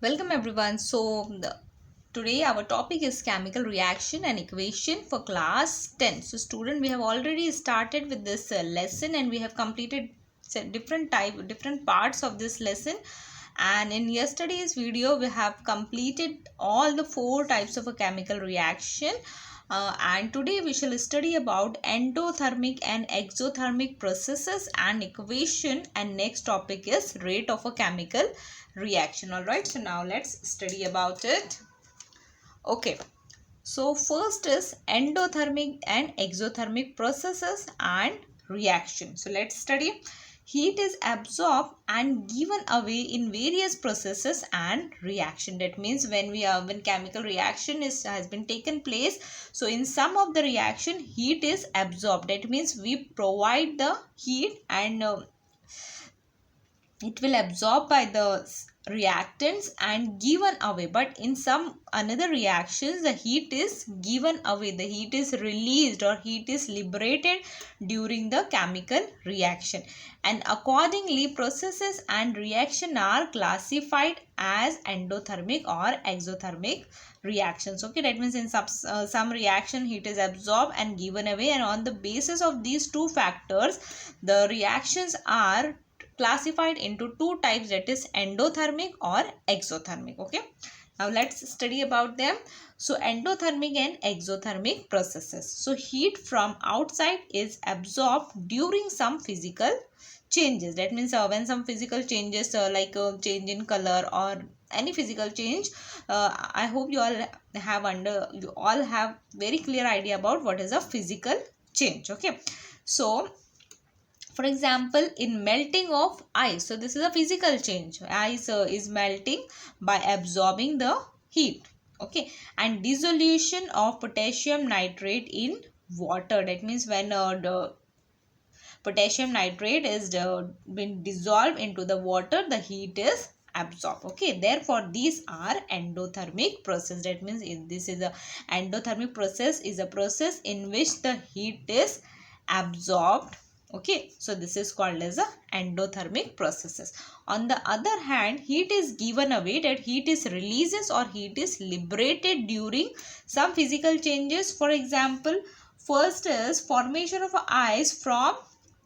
Welcome everyone. Today our topic is chemical reaction and equation for class 10. So student, we have already started with this lesson and we have completed different parts of this lesson. And in yesterday's video we have completed all the four types of a chemical reaction. And today we shall study about endothermic and exothermic processes and equation, and next topic is rate of a chemical reaction. All right, so now let's study about it. Okay, so first is endothermic and exothermic processes and reaction. So let's study. Heat is absorbed and given away in various processes and reaction. That means when chemical reaction has been taken place, so in some of the reaction heat is absorbed. That means we provide the heat and it will absorb by the reactants and given away, but in some another reactions the heat is given away, the heat is released or heat is liberated during the chemical reaction, and accordingly processes and reaction are classified as endothermic or exothermic reactions. Okay, that means in some reaction heat is absorbed and given away, and on the basis of these two factors the reactions are classified into two types, that is endothermic or exothermic. Okay, now let's study about them. So endothermic and exothermic processes. So heat from outside is absorbed during some physical changes. That means when some physical changes like change in color or any physical change, I hope you all have very clear idea about what is a physical change. Okay, so for example, in melting of ice, so this is a physical change. Ice is melting by absorbing the heat. Okay, and dissolution of potassium nitrate in water. That means when the potassium nitrate is been dissolved into the water, the heat is absorbed. Okay, therefore these are endothermic process. That means this is a endothermic process is a process in which the heat is absorbed. Okay, so this is called as a endothermic processes. On the other hand, heat is given away, that heat is releases or heat is liberated during some physical changes. For example, first is formation of ice from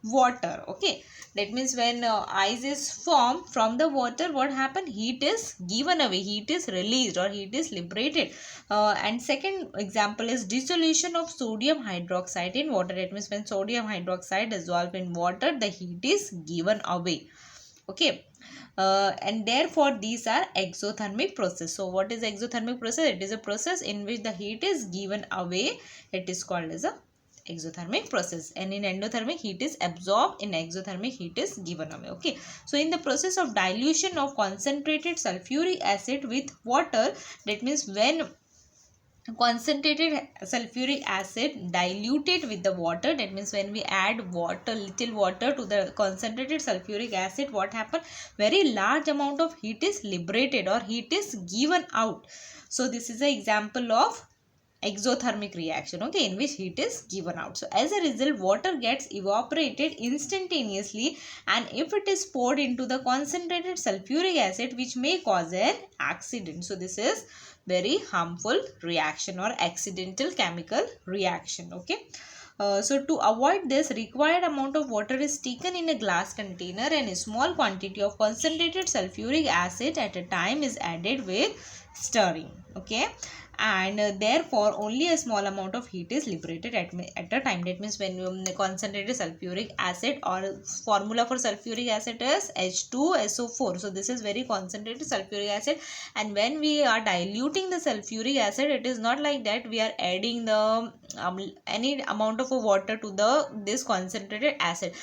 water. Okay, that means when ice is formed from the water, what happened? Heat is given away, heat is released or heat is liberated. And second example is dissolution of sodium hydroxide in water. That means when sodium hydroxide dissolved in water, the heat is given away. Okay, and therefore these are exothermic process. So what is exothermic process? It is a process in which the heat is given away. It is called as a exothermic process, and in endothermic heat is absorbed, in exothermic heat is given away. Okay, so in the process of dilution of concentrated sulfuric acid with water, that means when concentrated sulfuric acid diluted with the water, that means when we add water, little water to the concentrated sulfuric acid, what happens? Very large amount of heat is liberated or heat is given out. So this is an example of exothermic reaction, okay, in which heat is given out. So as a result, water gets evaporated instantaneously, and if it is poured into the concentrated sulfuric acid, which may cause an accident. So this is very harmful reaction or accidental chemical reaction. Okay, so to avoid this, required amount of water is taken in a glass container, and a small quantity of concentrated sulfuric acid at a time is added with stirring. Okay, and therefore only a small amount of heat is liberated at a time. That means when the concentrated sulfuric acid, or formula for sulfuric acid is H2SO4. So this is very concentrated sulfuric acid, and when we are diluting the sulfuric acid, it is not like that we are adding the any amount of water to this concentrated acid.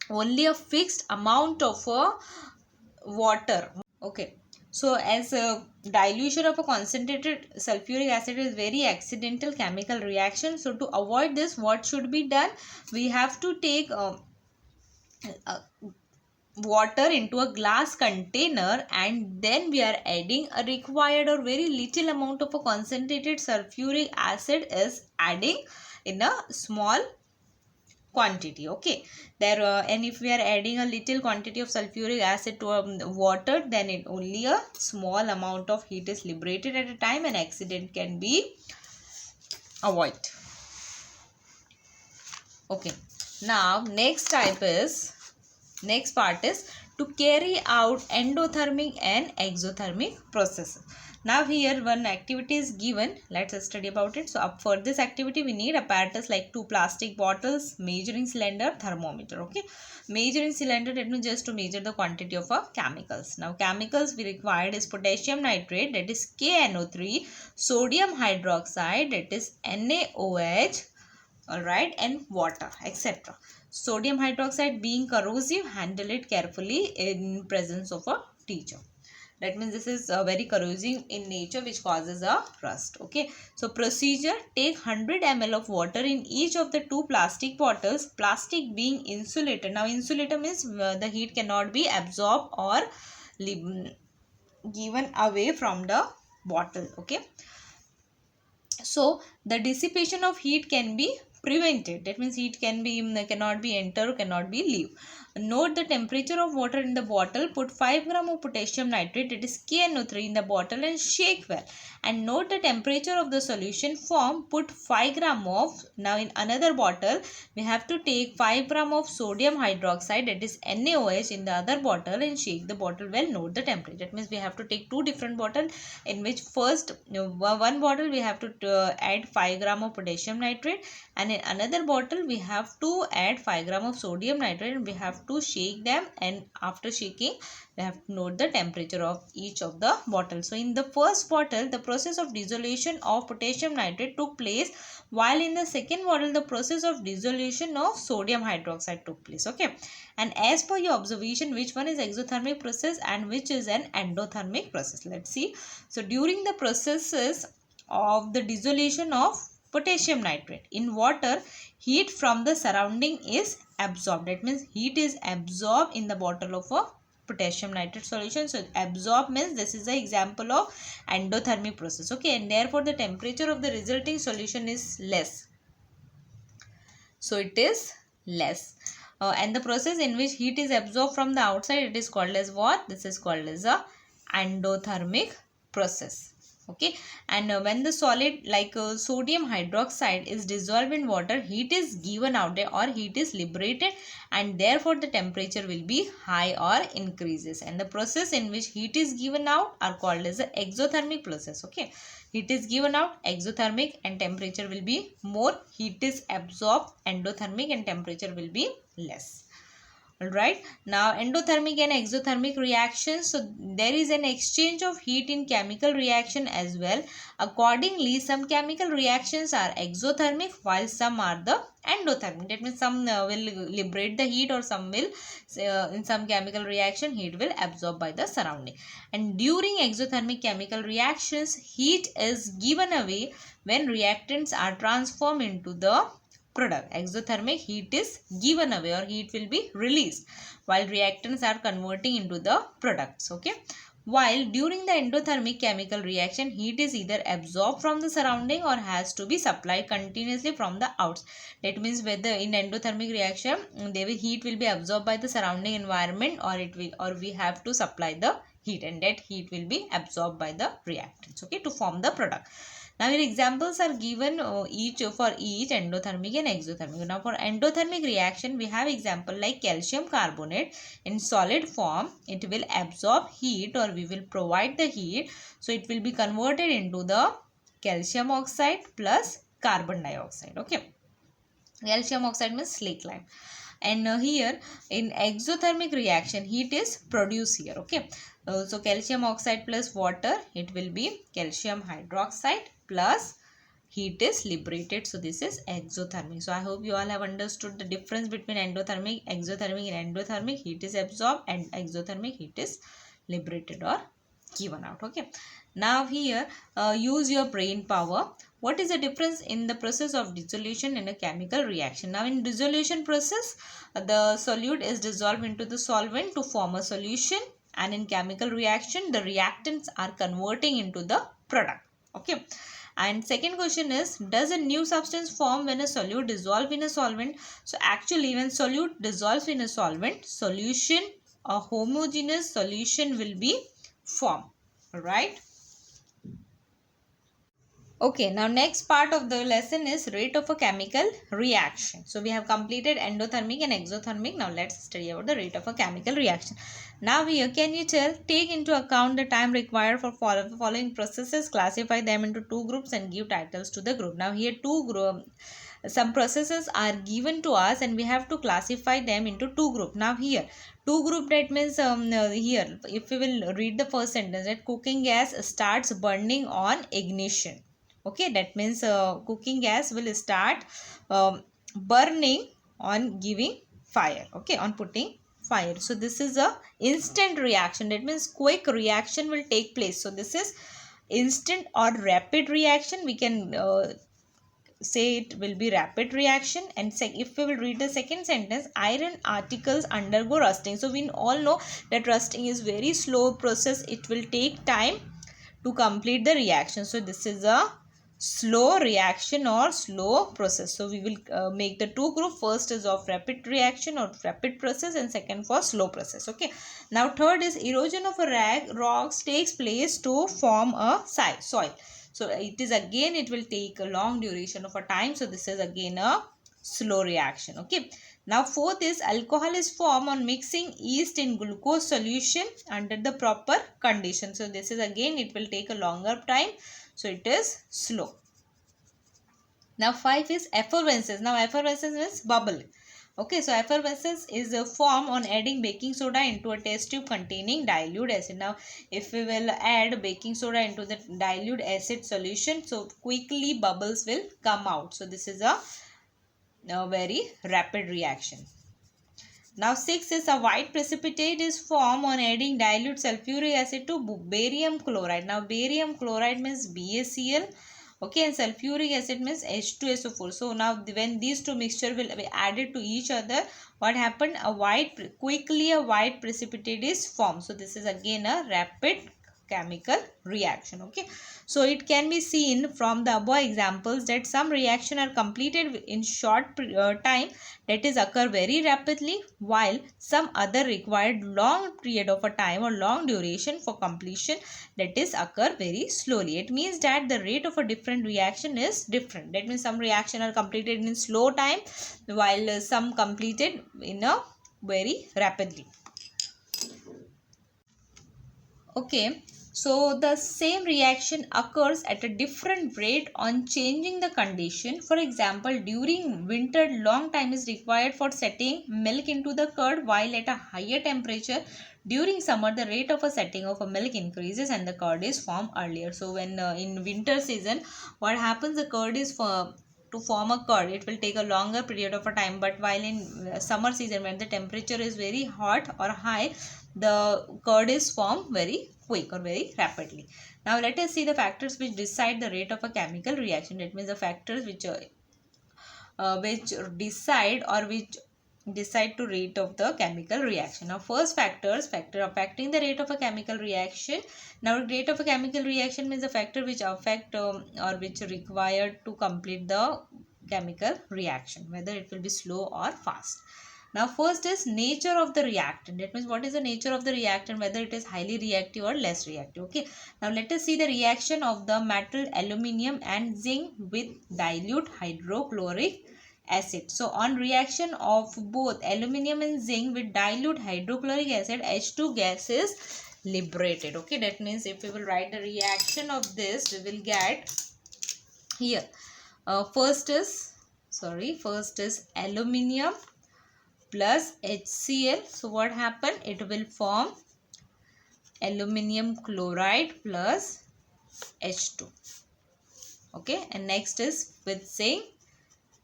Only a fixed amount of water. Okay, so as a dilution of a concentrated sulfuric acid is very accidental chemical reaction, so to avoid this, what should be done? We have to take water into a glass container, and then we are adding a required or very little amount of a concentrated sulfuric acid is adding in a small quantity. Okay, there and if we are adding a little quantity of sulfuric acid to water, then it only a small amount of heat is liberated at a time and accident can be avoided. Okay, now next part is to carry out endothermic and exothermic processes. Now here one activity is given. Let's study about it. So for this activity we need apparatus like 2 plastic bottles, measuring cylinder, thermometer. Okay, measuring cylinder, that means just to measure the quantity of chemicals. Now chemicals we required is potassium nitrate, that is KNO3, sodium hydroxide, that is NaOH, alright, and water, etc. Sodium hydroxide being corrosive, handle it carefully in presence of a teacher. That means this is very corrosive in nature, which causes a rust. Okay, so procedure: take 100 ml of water in each of the 2 plastic bottles, plastic being insulated. Now insulator means the heat cannot be absorbed or given away from the bottle. Okay, so the dissipation of heat can be prevented. That means heat cannot be enter, cannot be leave. Note the temperature of water in the bottle. Put 5 gram of potassium nitrate, that is KNO3, in the bottle and shake well. And note the temperature of the solution form. Put 5 gram of, now in another bottle we have to take 5 gram of sodium hydroxide, that is NaOH, in the other bottle and shake the bottle well. Note the temperature. That means we have to take 2 different bottles, in which first one bottle we have to add 5 gram of potassium nitrate, and in another bottle we have to add 5 gram of sodium nitrate, and we have to shake them, and after shaking we have to note the temperature of each of the bottles. So in the first bottle the process of dissolution of potassium nitrate took place, while in the second bottle the process of dissolution of sodium hydroxide took place. Okay, and as per your observation, which one is exothermic process and which is an endothermic process? Let's see. So during the processes of the dissolution of potassium nitrate in water, heat from the surrounding is absorbed. That means heat is absorbed in the bottle of a potassium nitrate solution. So absorb means this is an example of endothermic process. Okay, and therefore the temperature of the resulting solution is less. So it is less. And the process in which heat is absorbed from the outside, it is called as what? This is called as a endothermic process. Okay, and when the solid like sodium hydroxide is dissolved in water, heat is given out there or heat is liberated, and therefore the temperature will be high or increases. And the process in which heat is given out are called as the exothermic process. Okay, heat is given out, exothermic, and temperature will be more. Heat is absorbed, endothermic, and temperature will be less. Alright, now endothermic and exothermic reactions. So there is an exchange of heat in chemical reaction as well. Accordingly, some chemical reactions are exothermic while some are the endothermic. That means some will liberate the heat, or some will in some chemical reaction heat will absorb by the surrounding. And during exothermic chemical reactions, heat is given away when reactants are transformed into the product. Exothermic, heat is given away or heat will be released, while reactants are converting into the products. Okay, while during the endothermic chemical reaction, heat is either absorbed from the surrounding or has to be supplied continuously from the outside. That means whether in endothermic reaction heat will be absorbed by the surrounding environment, or we have to supply the heat, and that heat will be absorbed by the reactants, okay, to form the product. Now your examples are given for each endothermic and exothermic. Now for endothermic reaction, we have example like calcium carbonate in solid form. It will absorb heat, or we will provide the heat. So it will be converted into the calcium oxide plus carbon dioxide. Okay, calcium oxide means slaked lime. And here in exothermic reaction, heat is produced here. Okay, so calcium oxide plus water, it will be calcium hydroxide plus heat is liberated. So this is exothermic. So I hope you all have understood the difference between endothermic, exothermic. In endothermic, heat is absorbed, and exothermic, heat is liberated or given out. Okay, now here use your brain power. What is the difference in the process of dissolution in a chemical reaction? Now in dissolution process, the solute is dissolved into the solvent to form a solution, and in chemical reaction the reactants are converting into the product. Okay, And second question is, does a new substance form when a solute dissolve in a solvent? So actually when solute dissolves in a solvent, solution, a homogeneous solution will be formed. Alright. Okay, now next part of the lesson is rate of a chemical reaction. So we have completed endothermic and exothermic. Now let's study about the rate of a chemical reaction. Now here, can you take into account the time required for following processes, classify them into two groups and give titles to the group. Now here some processes are given to us and we have to classify them into two groups. Now here two group, that means here if we will read the first sentence, that cooking gas starts burning on ignition. Okay, that means cooking gas will start burning on giving fire. Okay, on putting fire. So this is a instant reaction, that means quick reaction will take place. So this is instant or rapid reaction. We can say it will be rapid reaction. And if we will read the second sentence, iron particles undergo rusting. So we all know that rusting is very slow process. It will take time to complete the reaction. So this is a slow reaction or slow process. So we will make the two group. First is of rapid reaction or rapid process and second for slow process. Okay. Now third is erosion of a rocks takes place to form a soil. So it is again, it will take a long duration of a time. So this is again a slow reaction. Okay. Now fourth is alcohol is formed on mixing yeast in glucose solution under the proper condition. So this is again, it will take a longer time. So it is slow. Now 5 is effervescence. Now effervescence means bubble. Okay, so effervescence is a form on adding baking soda into a test tube containing dilute acid. Now if we will add baking soda into the dilute acid solution, so quickly bubbles will come out. So this is a very rapid reaction. Now 6 is a white precipitate is formed on adding dilute sulfuric acid to barium chloride. Now barium chloride means BaCl. Okay, and sulfuric acid means H2SO4. So now when these two mixture will be added to each other, what happened? Quickly a white precipitate is formed. So this is again a rapid chemical reaction. Okay, so it can be seen from the above examples that some reaction are completed in short time, that is occur very rapidly, while some other required long period of a time or long duration for completion, that is occur very slowly. It means that the rate of a different reaction is different. That means some reaction are completed in slow time while some completed in a very rapidly. Okay, so the same reaction occurs at a different rate on changing the condition. For example, during winter, long time is required for setting milk into the curd, while at a higher temperature during summer, the rate of a setting of a milk increases and the curd is formed earlier. So when in winter season, what happens, the curd is to form a curd, it will take a longer period of a time. But while in summer season, when the temperature is very hot or high, the curd is formed very quick or very rapidly. Now let us see the factors which decide the rate of a chemical reaction. That means the factors which decide to rate of the chemical reaction. Now first factor affecting the rate of a chemical reaction. Now rate of a chemical reaction means the factor which affect or which required to complete the chemical reaction, whether it will be slow or fast. Now first is nature of the reactant. That means what is the nature of the reactant, whether it is highly reactive or less reactive. Okay. Now let us see the reaction of the metal aluminium and zinc with dilute hydrochloric acid. So on reaction of both aluminium and zinc with dilute hydrochloric acid, H2 gas is liberated. Okay, that means if we will write the reaction of this, we will get here first is aluminium plus HCl. So what happened? It will form aluminium chloride plus H2. Okay, and next is with zinc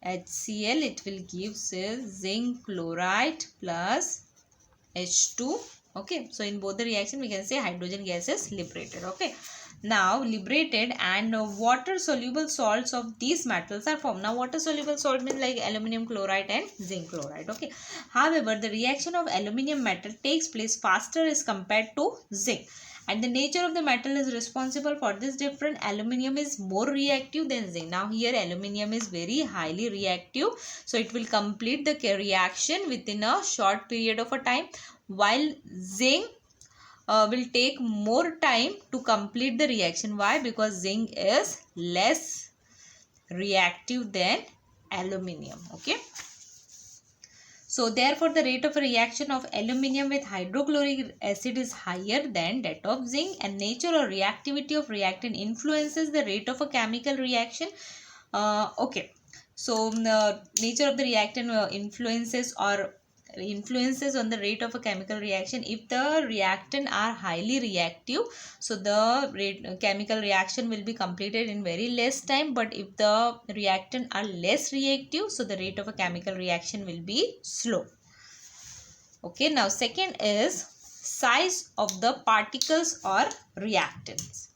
HCl, it will give zinc chloride plus H2. Okay, so in both the reaction we can say hydrogen gas is liberated. Okay, Now liberated and water soluble salts of these metals are formed. Now water soluble salt means like aluminum chloride and zinc chloride. Okay. However, the reaction of aluminum metal takes place faster as compared to zinc, and the nature of the metal is responsible for this difference. Aluminum is more reactive than zinc. Now here aluminum is very highly reactive, so it will complete the reaction within a short period of a time, while zinc will take more time to complete the reaction. Why? Because zinc is less reactive than aluminium. Okay. So therefore the rate of reaction of aluminium with hydrochloric acid is higher than that of zinc, and nature or reactivity of reactant influences the rate of a chemical reaction. Okay. So nature of the reactant influences on the rate of a chemical reaction. If the reactant are highly reactive, so the chemical reaction will be completed in very less time, but if the reactant are less reactive, so the rate of a chemical reaction will be slow. Okay, now second is size of the particles or reactants.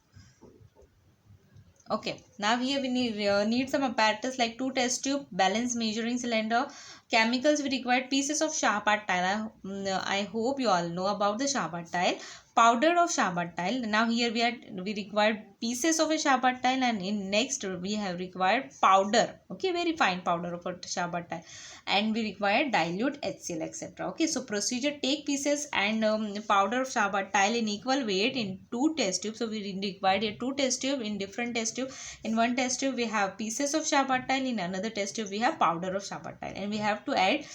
Okay, now here we need some apparatus like two test tube, balance measuring cylinder. Chemicals we require pieces of Shahbad tile. I hope you all know about the Shahbad tile. Powder of Shahbad tile. Now here we required pieces of a Shahbad tile, and in next we have required powder. Okay, very fine powder of a Shahbad tile, and we require dilute HCl, etc. Okay, so procedure: take pieces and powder of Shahbad tile in equal weight in two test tubes. So we required a two test tube. In different test tube, in one test tube we have pieces of Shahbad tile, in another test tube we have powder of Shahbad tile, and we have to add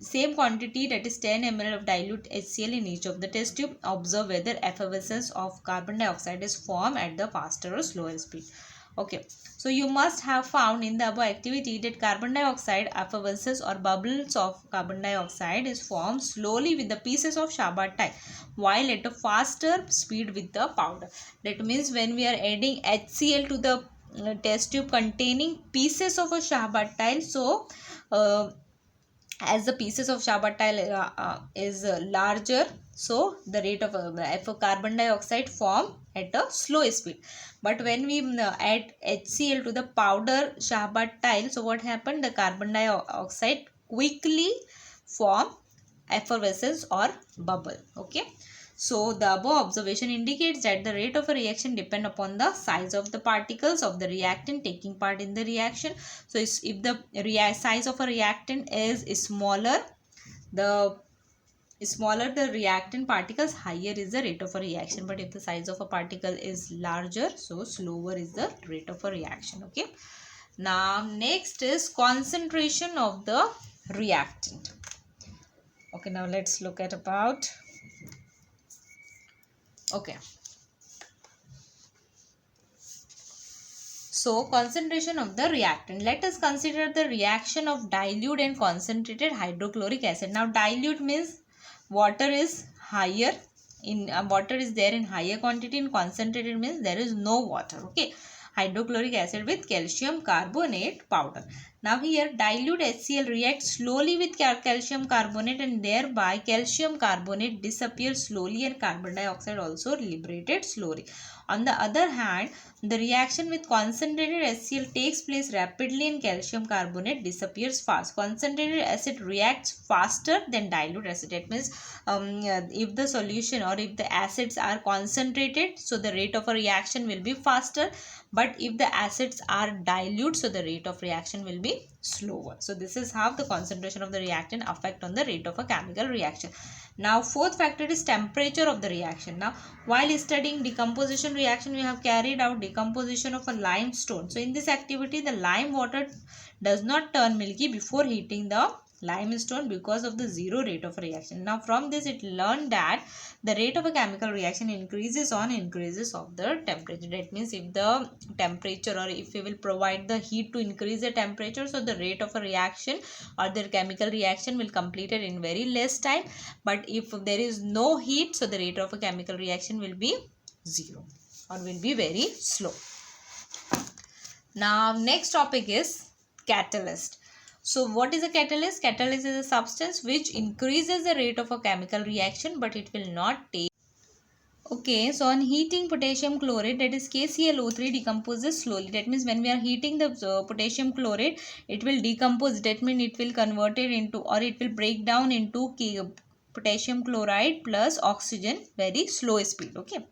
same quantity, that is 10 ml of dilute HCl in each of the test tube. Observe whether effervescence of carbon dioxide is formed at the faster or slower speed. Okay, so you must have found in the above activity that carbon dioxide effervescence or bubbles of carbon dioxide is formed slowly with the pieces of Shahbad tile, while at a faster speed with the powder. That means when we are adding HCl to the test tube containing pieces of a Shahbad tile, so as the pieces of Shahbad tile is larger, so the rate of carbon dioxide form at a slow speed. But when we add HCl to the powder Shahbad tile, so what happened? The carbon dioxide quickly form effervescence or bubble. Okay. So the above observation indicates that the rate of a reaction depend upon the size of the particles of the reactant taking part in the reaction. So if the size of a reactant is smaller, the reactant particles, higher is the rate of a reaction. But if the size of a particle is larger, so slower is the rate of a reaction. Okay. Now next is concentration of the reactant. Okay, now let's look at about. Okay. So concentration of the reactant. Let us consider the reaction of dilute and concentrated hydrochloric acid. Now dilute means water is higher in water is there in higher quantity, in concentrated means there is no water. Okay. Hydrochloric acid with calcium carbonate powder. Now here dilute HCl reacts slowly with calcium carbonate, and thereby calcium carbonate disappears slowly and carbon dioxide also liberated slowly. On the other hand, the reaction with concentrated HCl takes place rapidly and calcium carbonate disappears fast. Concentrated acid reacts faster than dilute acid. That means if the solution or if the acids are concentrated, so the rate of a reaction will be faster. But if the acids are dilute, so the rate of reaction will be slower. So this is how the concentration of the reactant affect on the rate of a chemical reaction. Now fourth factor is temperature of the reaction. Now while studying decomposition reaction, we have carried out decomposition of a limestone. So in this activity, the lime water does not turn milky before heating the limestone because of the zero rate of reaction. Now from this it learned that the rate of a chemical reaction increases on increases of the temperature. That means if the temperature, or if we will provide the heat to increase the temperature, so the rate of a reaction or the chemical reaction will complete it in very less time. But if there is no heat, so the rate of a chemical reaction will be zero or will be very slow. Now next topic is catalyst. So what is a catalyst? Catalyst is a substance which increases the rate of a chemical reaction, but it will not take. Okay, so on heating potassium chlorate, that is KClO3 decomposes slowly. That means when we are heating the potassium chlorate, it will decompose. That means it will convert it into, or it will break down into potassium chloride plus oxygen very slow speed. Okay.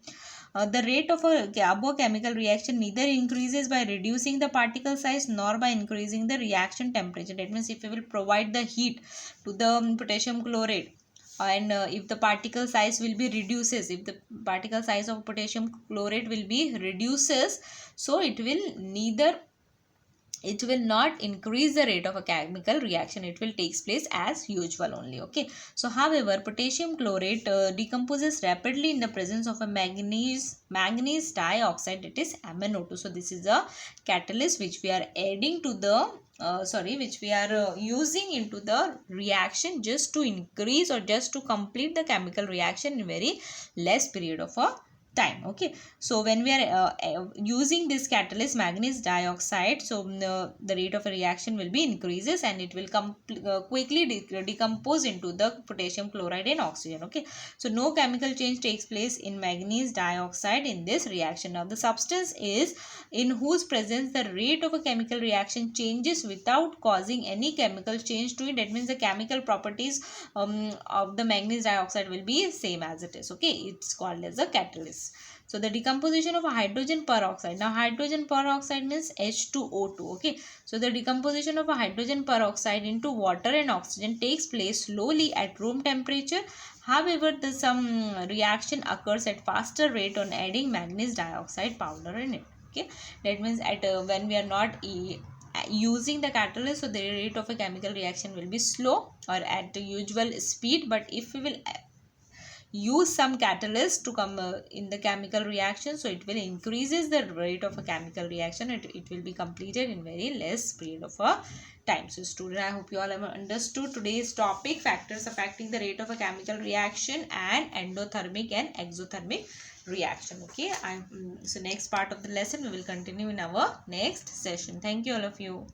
The rate of a carbochemical reaction neither increases by reducing the particle size nor by increasing the reaction temperature. That means if we will provide the heat to the potassium chlorate, and if the particle size will be reduces, if the particle size of potassium chlorate will be reduces, so it will not increase the rate of a chemical reaction, it will takes place as usual only. Okay, so however potassium chlorate decomposes rapidly in the presence of a manganese dioxide, that is MnO2. So this is a catalyst which we are adding to the which we are using into the reaction just to increase or just to complete the chemical reaction in very less period of a time. Okay, so when we are using this catalyst manganese dioxide, so the rate of a reaction will be increases and it will quickly decompose into the potassium chloride and oxygen. Okay, so no chemical change takes place in manganese dioxide in this reaction. Now the substance is in whose presence the rate of a chemical reaction changes without causing any chemical change to it. That means the chemical properties of the manganese dioxide will be same as it is. Okay, it's called as a catalyst. So the decomposition of a hydrogen peroxide. Now hydrogen peroxide means H2O2. Okay, so the decomposition of a hydrogen peroxide into water and oxygen takes place slowly at room temperature. However, some reaction occurs at faster rate on adding manganese dioxide powder in it. Okay, that means at when we are not using the catalyst, so the rate of a chemical reaction will be slow or at the usual speed. But if we will use some catalyst to come in the chemical reaction, so it will increases the rate of a chemical reaction. It will be completed in very less period of a time. So student, I hope you all have understood today's topic, factors affecting the rate of a chemical reaction and endothermic and exothermic reaction. Okay, so next part of the lesson we will continue in our next session. Thank you all of you.